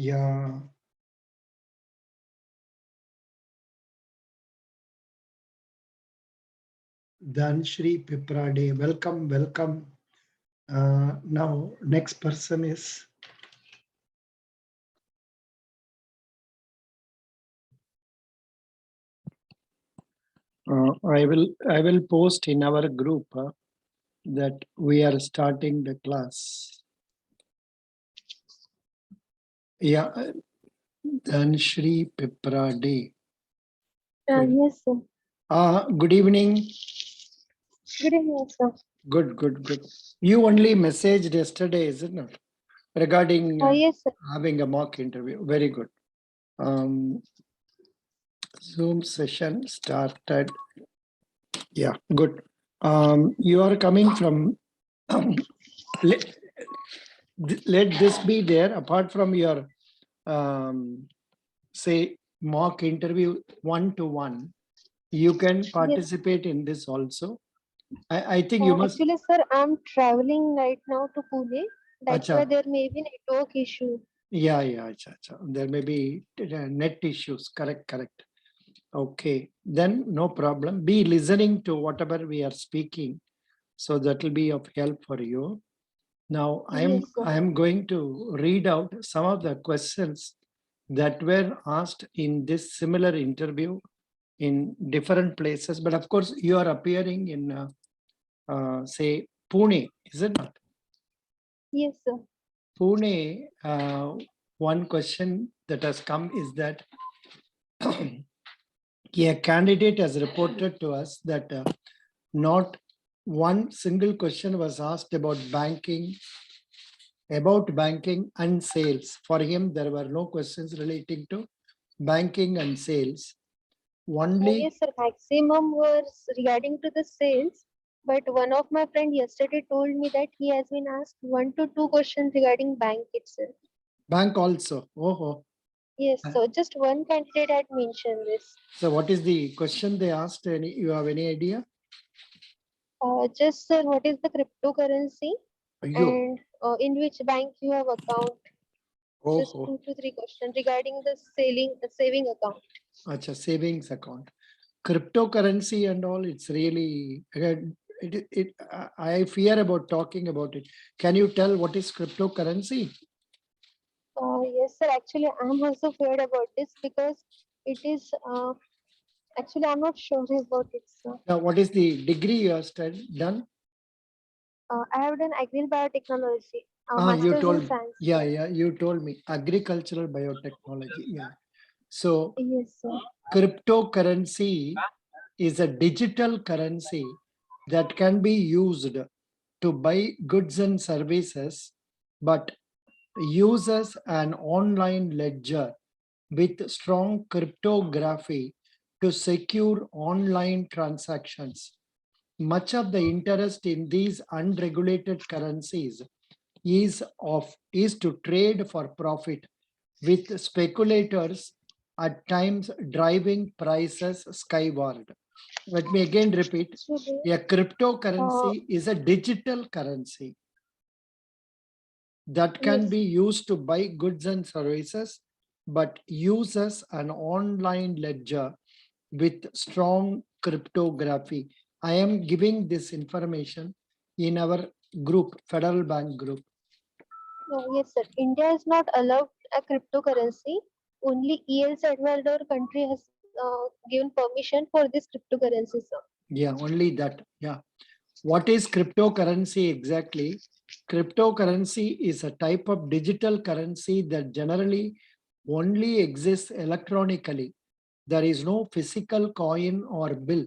Yeah. Dhanshri Piprade, welcome, welcome. Now, next person is I will post in our group that we are starting the class. Yeah, Dhanshri Piprade. Yes, sir. Good evening. Good evening, sir. Good, good, good. You only messaged yesterday, isn't it? Regarding Yes, sir. having a mock interview. Very good. Zoom session started. Yeah, good. You are coming from, let, let this be there apart from your, say, mock interview one-to-one. You can Yes. participate in this also. I think you must. Actually, sir, I'm traveling right now to Pune. That's why Acha, there may be network issue. yeah, acha, acha. There may be net issues. Correct, correct. Okay, then no problem. Be listening to whatever we are speaking. So that will be of help for you. Now Yes, sir. I am going to read out some of the questions that were asked in this similar interview in different places. But of course, you are appearing in say Pune, is it not? Yes, sir. Pune. One question that has come is that a candidate has reported to us that not one single question was asked about banking and sales. For him, there were no questions relating to banking and sales. Only, Yes, sir. Maximum was regarding to the sales. But one of my friend yesterday told me that he has been asked 1 to 2 questions regarding bank itself. bank also. Oh, Yes, so just one candidate had mentioned this. so what is the question they asked? You have any idea? Just sir, what is the cryptocurrency You. and in which bank you have account? Just Oh, 2 to 3 questions regarding the saving account. acha, savings account. Cryptocurrency and all, it's really, I fear about talking about it. Can you tell what is cryptocurrency? Yes, sir. Actually, I'm also feared about this because it is actually I'm not sure about it, sir. Now, what is the degree you have done? I have done agri biotechnology, You masters in told, science. yeah, you told me agricultural biotechnology. Yeah. So Yes, sir. cryptocurrency is a digital currency that can be used to buy goods and services, but uses an online ledger with strong cryptography to secure online transactions. Much of the interest in these unregulated currencies is to trade for profit, with speculators at times driving prices skyward. Let me again repeat. Actually, A cryptocurrency is a digital currency that can yes. be used to buy goods and services, but uses an online ledger with strong cryptography. I am giving this information in our group, Federal Bank group. Yes, sir. India is not allowed a cryptocurrency. Only El Salvador country has given permission for this cryptocurrency, sir. Yeah, only that. Yeah. What is cryptocurrency exactly? Cryptocurrency is a type of digital currency that generally only exists electronically. There is no physical coin or bill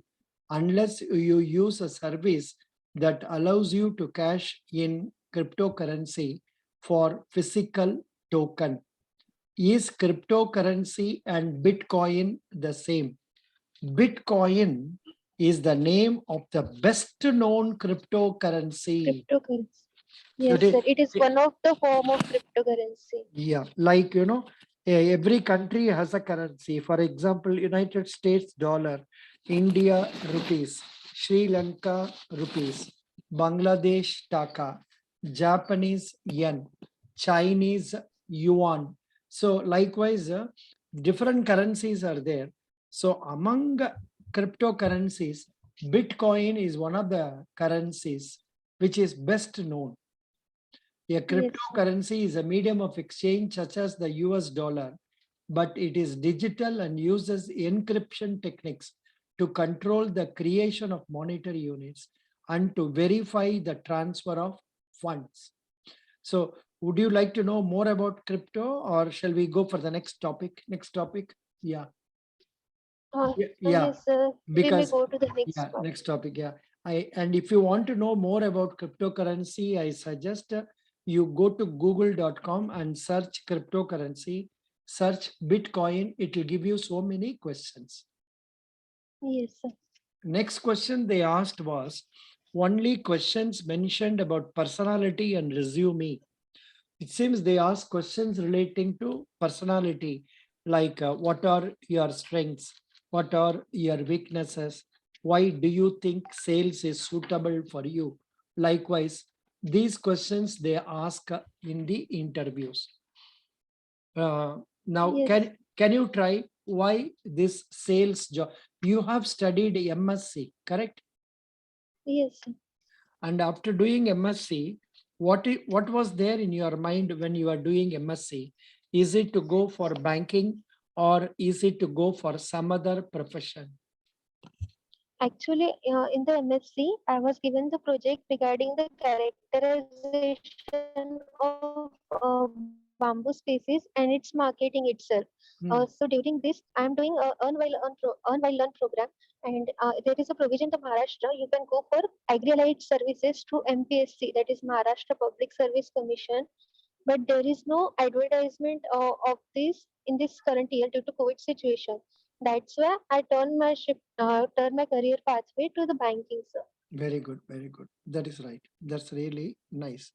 unless you use a service that allows you to cash in cryptocurrency for physical token. Is cryptocurrency and Bitcoin the same? Bitcoin is the name of the best known cryptocurrency. Cryptocurrency. Yes, Today, sir. It is one of the form of cryptocurrency. yeah, like every country has a currency. For example, United States dollar, India rupees, Sri Lanka rupees, Bangladesh taka, Japanese yen, Chinese yuan, So likewise, different currencies are there. So among cryptocurrencies, Bitcoin is one of the currencies which is best known. A Yes, sir. cryptocurrency is a medium of exchange such as the US dollar, but it is digital and uses encryption techniques to control the creation of monetary units and to verify the transfer of funds. So would you like to know more about crypto or shall we go for the next topic? Next topic? Yeah. Yeah. Yes, sir. We may Because go to the next yeah, one. next topic. Yeah. And if you want to know more about cryptocurrency, I suggest you go to google.com and search cryptocurrency, search Bitcoin. It will give you so many questions. Yes, sir. Next question they asked was only questions mentioned about personality and resume. It seems they ask questions relating to personality, like what are your strengths? What are your weaknesses? Why do you think sales is suitable for you? Likewise, these questions they ask in the interviews. Now, Yes, can you try why this sales job? You have studied MSc, correct? yes, sir. And after doing MSc, what was there in your mind when you are doing MSc? Is it to go for banking or is it to go for some other profession? Actually, in the MSc, I was given the project regarding the characterization of bamboo species and its marketing itself. So Hmm, during this, I am doing a earn while learn program, and there is a provision in the Maharashtra. You can go for agri-allied services through MPSC, that is Maharashtra Public Service Commission. But there is no advertisement of this in this current year due to COVID situation. That's why I turn my career pathway to the banking, sir. very good, very good. That is right. That's really nice.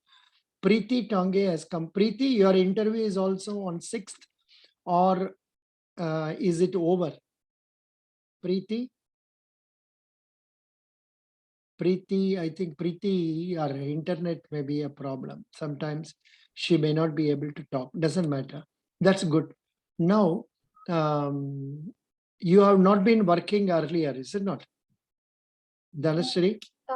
Preeti Tange has come. Preeti, your interview is also on 6th or is it over? Preeti? Preeti, I think Preeti, our internet may be a problem. Sometimes she may not be able to talk. Doesn't matter. That's good. Now, you have not been working earlier, is it not? Dhanashree, Uh,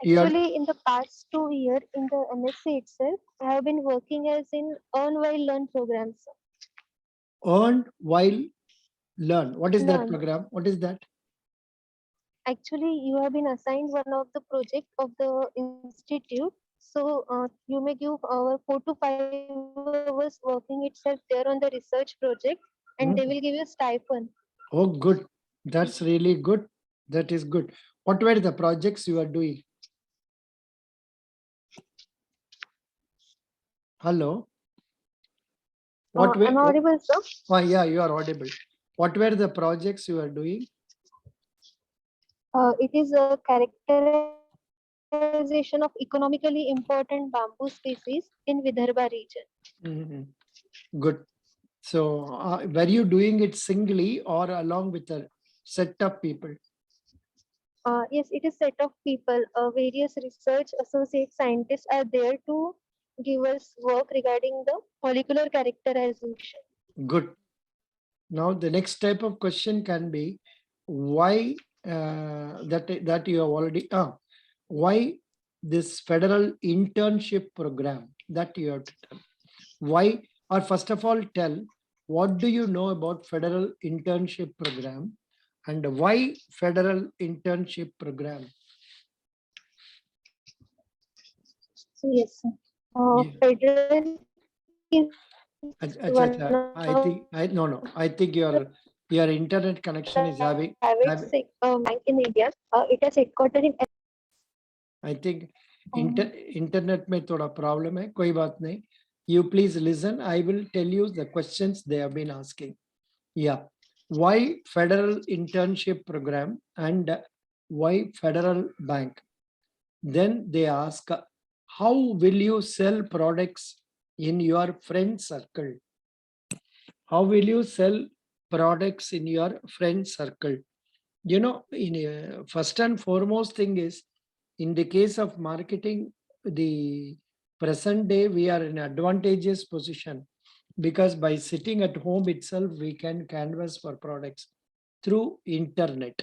you are Actually, in the past 2 years in the MSc itself, I have been working as in earn while learn programs. Sir. earned while learn. What is that Learn. program? What is that? Actually, you have been assigned one of the project of the institute. So you may give our 4 to 5 hours working itself there on the research project, and they will give you Hmm. stipend. Oh, good. That's really good. That is good. What were the projects you are doing? Hello. What were? Am I audible, sir? Oh, yeah, you are audible. What were the projects you are doing? It is a characterization of economically important bamboo species in Vidarbha region. Mhm. Good. So, were you doing it singly or along with a set of people? Yes, it is set of people. Various research associate scientists are there to give us work regarding the molecular characterization. Good. Now, the next type of question can be why that you have already why this federal internship program that you have to tell. Why, or first of all, tell what do you know about federal internship program and why federal internship program? So yes, sir. Yeah. Federal is one of Acha, acha. I the think I no no. I think your internet connection is private having bank in India. It is headquartered in. I think Uh, internet में थोड़ा problem है कोई बात नहीं. You please listen. I will tell you the questions they have been asking. Yeah. Why federal internship program and why federal bank? Then they ask, how will you sell products in your friend circle? How will you sell products in your friend circle? You know, first and foremost thing is, in the case of marketing, the present day we are in advantageous position because by sitting at home itself, we can canvas for products through internet.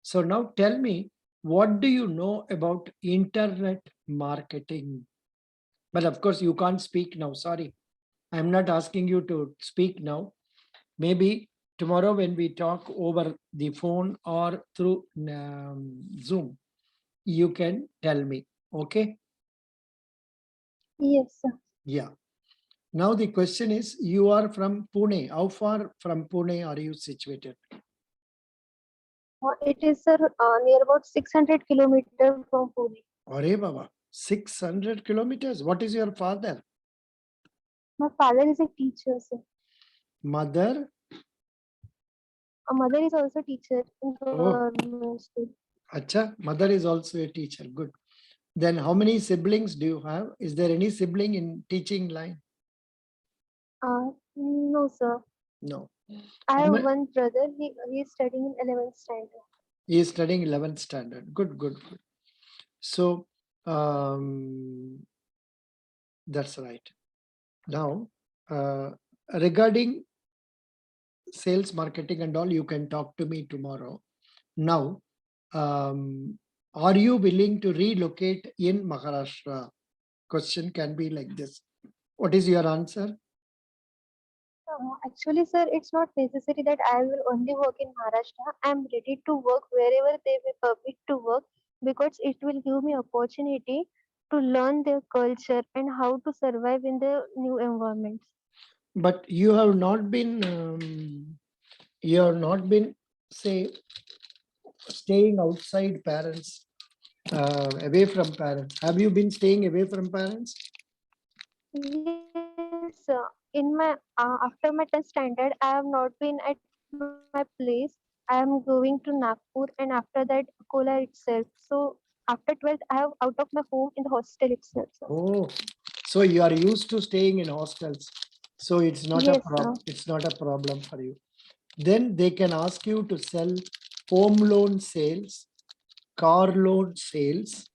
So now tell me, what do you know about internet marketing? But of course, you can't speak now. Sorry. I'm not asking you to speak now. Maybe tomorrow when we talk over the phone or through Zoom, you can tell me. Okay. Yes, sir. Yeah. Now the question is, you are from Pune. How far from Pune are you situated? It is, sir, near about 600 kilometers from Pune. Arey Baba, 600 kilometers. What is your father? My father is a teacher, sir. Mother? My mother is also teacher in Oh, government school. acha, mother is also a teacher. Good. Then how many siblings do you have? Is there any sibling in teaching line? No, sir. No. I How have many? one brother. He is studying in 11th standard. He is studying 11th standard. Good, good, good. So that's right. Now, regarding sales, marketing, and all, you can talk to me tomorrow. Now, are you willing to relocate in Maharashtra? Question can be like this. What is your answer? Actually, sir, it's not necessary that I will only work in Maharashtra. I am ready to work wherever they will permit to work because it will give me opportunity to learn their culture and how to survive in the new environments. But you have not been, say, staying outside parents, away from parents. Have you been staying away from parents? Yes, in my after my 10th standard, I have not been at my place. I am going to Nagpur and after that Akola itself. So after 12th, I have out of my home in the hostel itself. So. Oh, so you are used to staying in hostels. So Yes, sir. it's not a problem for you. Then they can ask you to sell home loan sales, car loan sales,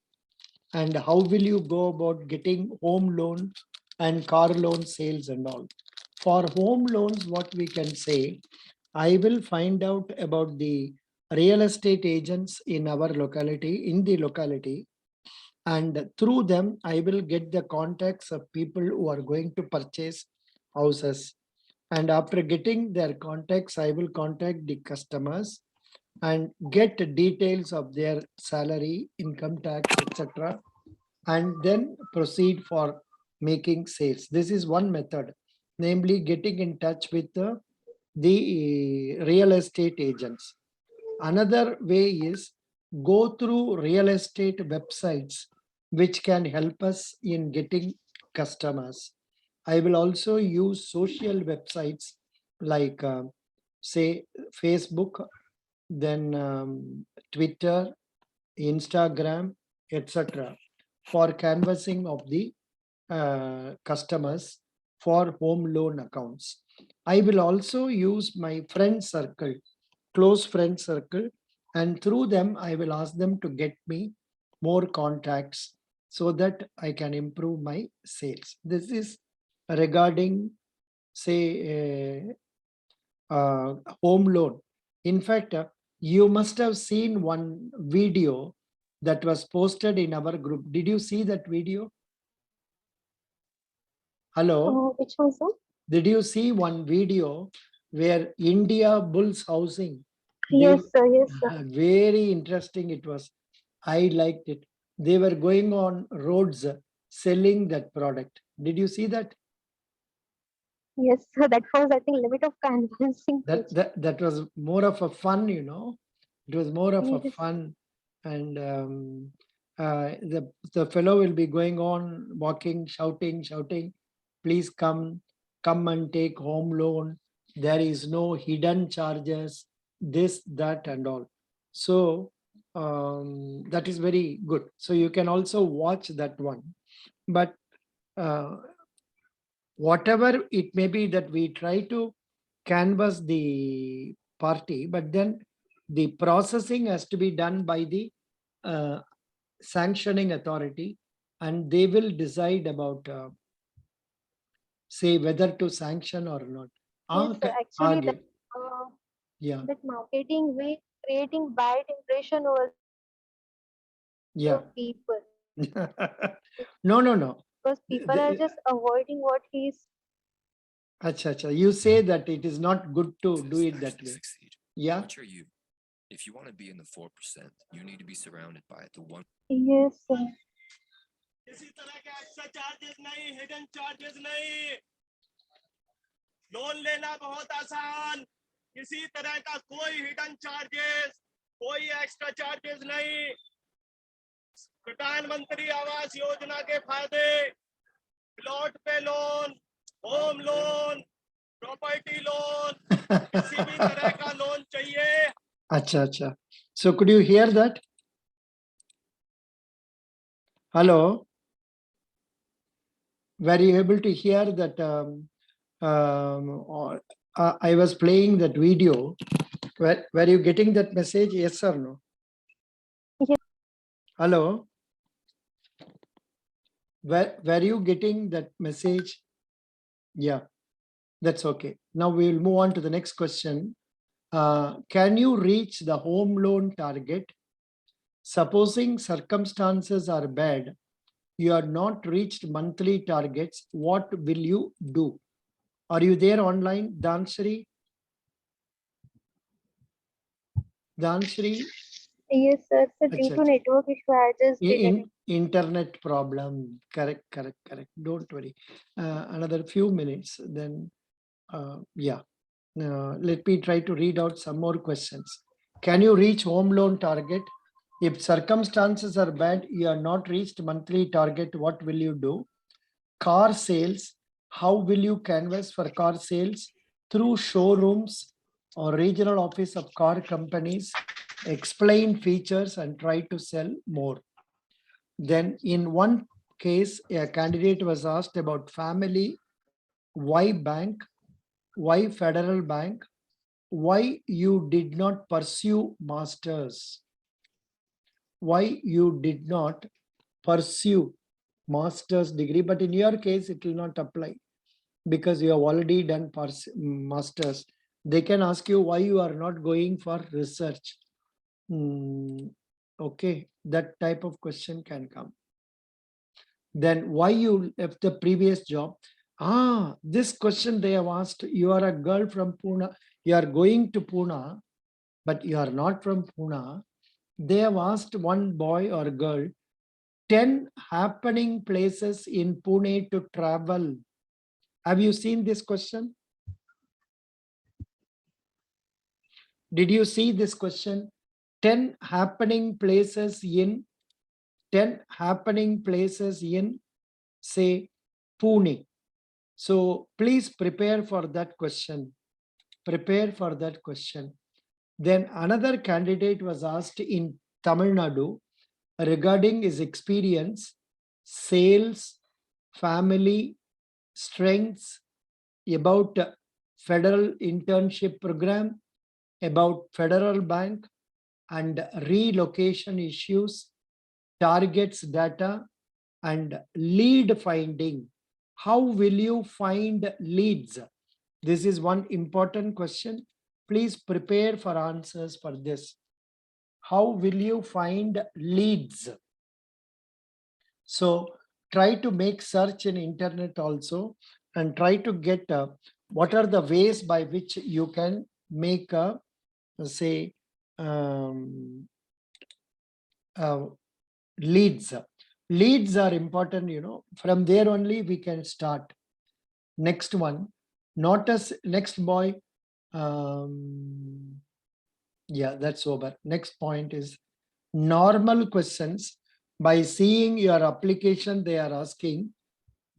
and how will you go about getting home loan and car loan sales and all. For home loans, what we can say, I will find out about the real estate agents in our locality, in the locality, and through them I will get the contacts of people who are going to purchase houses. And after getting their contacts, I will contact the customers and get details of their salary, income tax, etc., and then proceed for making sales. This is one method, namely getting in touch with the real estate agents. Another way is go through real estate websites, which can help us in getting customers. I will also use social websites like, say, Facebook, then Twitter, Instagram, etc., for canvassing of the customers for home loan accounts. I will also use my friend circle, close friend circle, and through them, I will ask them to get me more contacts so that I can improve my sales. This is regarding, say, home loan. In fact, you must have seen one video that was posted in our group. Did you see that video? Hello? Which one, sir? Did you see one video where India Bulls Housing? Yes, They sir. Yes, sir. very interesting it was. I liked it. They were going on roads selling that product. Did you see that? Yes, sir. That was, I think, limit of convincing page. That was more of a fun, It was more of a Yes. fun, and the fellow will be going on walking, shouting, please come and take home loan. There is no hidden charges, this, that, and all. So that is very good. So you can also watch that one. But uh, whatever it may be, that we try to canvass the party, but then the processing has to be done by the uh, sanctioning authority, and they will decide about say whether to sanction or not. Yes, sir. Actually, आगे, uh, yeah, that marketing way creating bad impression over yeah. people No, no, no. because people are just avoiding what he's. Acha, acha. You say that it is not good to To do it that actually way. succeed, Yeah. which are you? If you want to be in the 4%, you need to be surrounded by the one. Yes, sir. किसी तरह के extra charges नहीं, hidden charges नहीं, loan लेना बहुत आसान, किसी तरह का कोई हिडन चार्जेस, कोई एक्स्ट्रा चार्जेस नहीं, प्रधानमंत्री आवास योजना के फायदे, प्लॉट पे loan, home loan, property loan, किसी भी तरह का लोन चाहिए. Acha, acha. So could you hear that? Hello? Were you able to hear that? Or, I was playing that video. Were you getting that message? Yes or no? Yes. Hello? Were you getting that message? Yeah, that's okay. Now we will move on to the next question. Can you reach the home loan target? Supposing circumstances are bad, you are not reached monthly targets, what will you do? Are you there online, Danshri? Danshri, Yes, sir. So due Acha, to acha. network issue, I just didn't. Internet problem. Correct, correct, correct. Don't worry. Another few minutes, then yeah. Let me try to read out some more questions. Can you reach home loan target? If circumstances are bad, you are not reached monthly target, what will you do? Car sales, how will you canvass for car sales? Through showrooms or regional office of car companies, explain features and try to sell more. Then in one case, a candidate was asked about family, why bank, why Federal Bank, why you did not pursue masters, why you did not pursue master's degree, but in your case, it will not apply because you have already done masters. They can ask you why you are not going for research. Okay, that type of question can come. Then why you left the previous job? This question they have asked, you are a girl from Pune, you are going to Pune, but you are not from Pune. They have asked one boy or girl, 10 happening places in Pune to travel. Have you seen this question? Did you see this question? 10 happening places in, 10 happening places in, say, Pune. So please prepare for that question. Prepare for that question. Then another candidate was asked in Tamil Nadu regarding his experience, sales, family, strengths, about federal internship program, about Federal Bank and relocation issues, targets data, and lead finding. How will you find leads? This is one important question. Please prepare for answers for this. How will you find leads? So try to make search in internet also and try to get what are the ways by which you can make a, say, leads. Leads are important, from there only we can start. Next one, notice, next boy. Yeah, that's over. Next point is normal questions. By seeing your application, they are asking,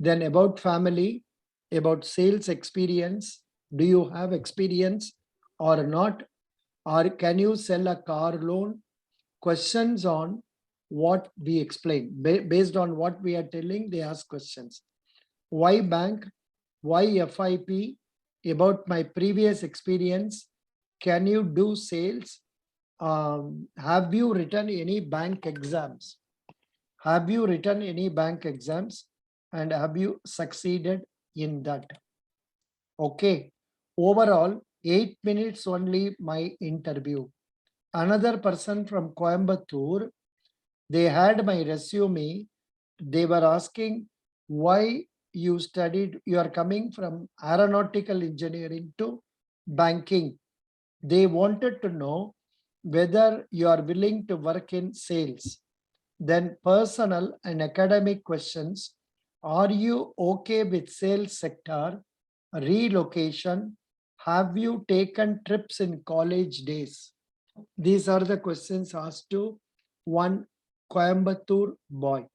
then about family, about sales experience. Do you have experience or not? Or can you sell a car loan? Questions on what we explain. Based on what we are telling, they ask questions. Why bank? Why FIP? About my previous experience. Can you do sales? Have you written any bank exams? Have you written any bank exams? And have you succeeded? in that. Okay. Overall, 8 minutes only my interview. Another person from Coimbatore, they had my resume. They were asking why you studied, you are coming from aeronautical engineering to banking. They wanted to know whether you are willing to work in sales. Then personal and academic questions. Are you okay with sales sector? Relocation? Have you taken trips in college days? These are the questions asked to one Coimbatore boy.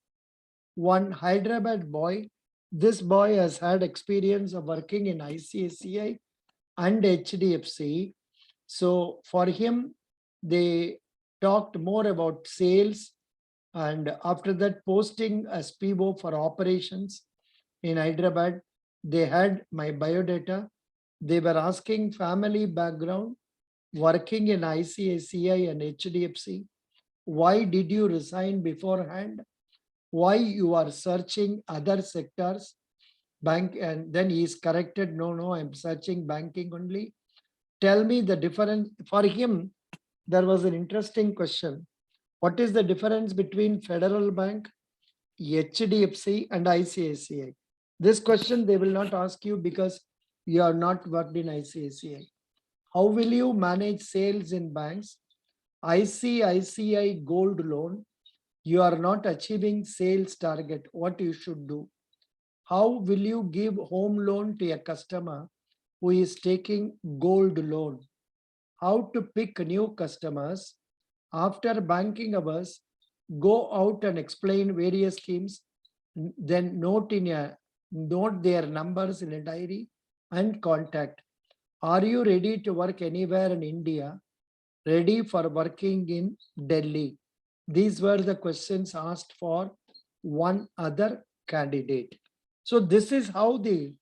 One Hyderabad boy. This boy has had experience of working in ICICI and HDFC. So for him, they talked more about sales, and after that posting as PO for operations in Hyderabad, they had my biodata. They were asking family background, working in ICICI and HDFC. Why did you resign beforehand? Why you are searching other sectors? Bank, and then he is corrected, no, I'm searching banking only. Tell me the difference. For him, there was an interesting question. What is the difference between Federal Bank, HDFC and ICICI? This question they will not ask you because you are not worked in ICICI. How will you manage sales in banks? ICICI gold loan, you are not achieving sales target. What you should do? How will you give home loan to a customer who is taking gold loan? How to pick new customers? After banking hours, go out and explain various schemes, then note their numbers in a diary and contact. Are you ready to work anywhere in India? Ready for working in Delhi? These were the questions asked for one other candidate. So this is how the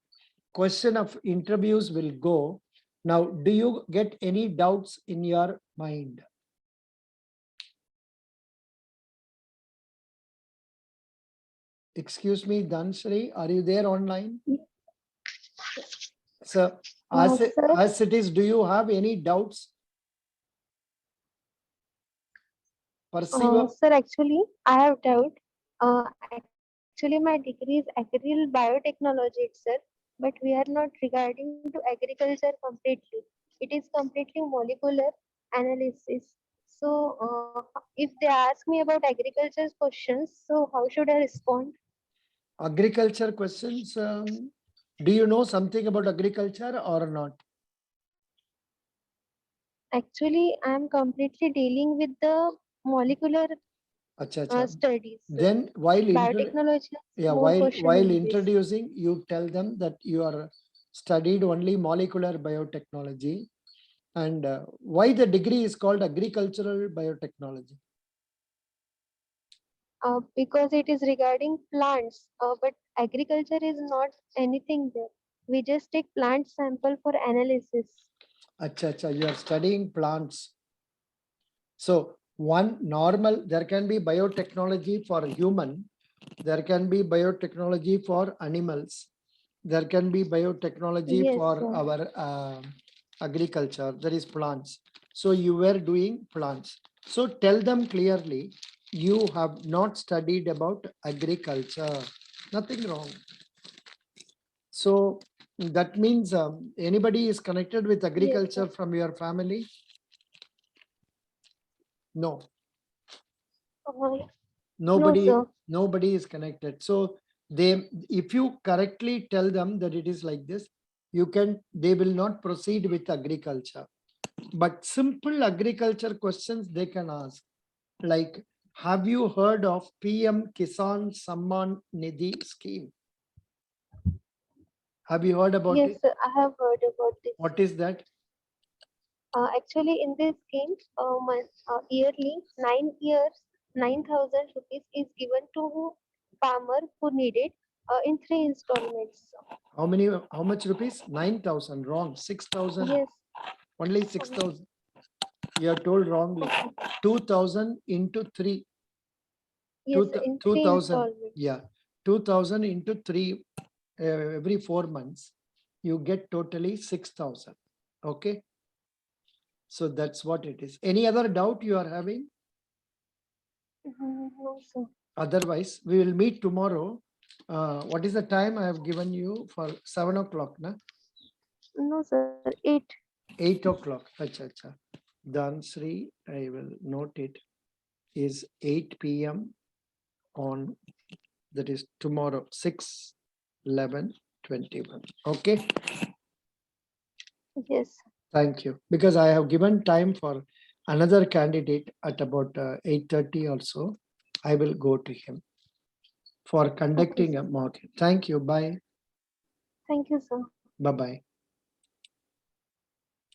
question of interviews will go. Now, do you get any doubts in your mind? Excuse me, Dhanshri, are you there online? So Sir. as it is, do you have any doubts? Perceive, Sir, actually, I have doubt. Actually, my degree is agricultural biotechnology itself, but we are not regarding to agriculture completely. It is completely molecular analysis. So, if they ask me about agriculture questions, so how should I respond? agriculture questions. Do you know something about agriculture or not? Actually, I am completely dealing with the molecular Acha, acha. studies. Then while Biotechnology has yeah, more question while in this. introducing, you tell them that you are studied only molecular biotechnology, and why the degree is called agricultural biotechnology. Because it is regarding plants, but agriculture is not anything there. We just take plant sample for analysis. Acha, acha, you are studying plants. So one normal, there can be biotechnology for human, there can be biotechnology for animals, there can be biotechnology Yes, for sir. our agriculture, there is plants. So you were doing plants. So tell them clearly, you have not studied about agriculture, nothing wrong. So that means anybody is connected with agriculture from your family? No. Nobody, sir. nobody is connected. So if you correctly tell them that it is like this, they will not proceed with agriculture. But simple agriculture questions they can ask, like, have you heard of PM Kisan Samman Nidhi scheme? Have you heard about Yes, it? sir, I have heard about this. What is that? Actually, in this scheme, yearly 9,000 rupees is given to farmer who need it in 3 installments. How much rupees? 9,000, wrong. 6,000, Yes. only 6,000. You are told wrongly. 2,000 into 3. Yes, in 3 2,000. installments. Yeah. 2,000 into 3 every 4 months, you get totally 6,000. Okay. So that's what it is. Any other doubt you are having? No, sir. Otherwise, we will meet tomorrow. What is the time I have given you for 7 o'clock? Na? No, sir. 8. 8 o'clock. Acha, acha. Dhansri, I will note it, is 8 p.m. on, that is tomorrow, 6/11/21. Okay. Yes. Thank you. Because I have given time for another candidate at about 8:30 also. I will go to him for conducting a mock. Thank you. Bye. Thank you, sir. Bye-bye.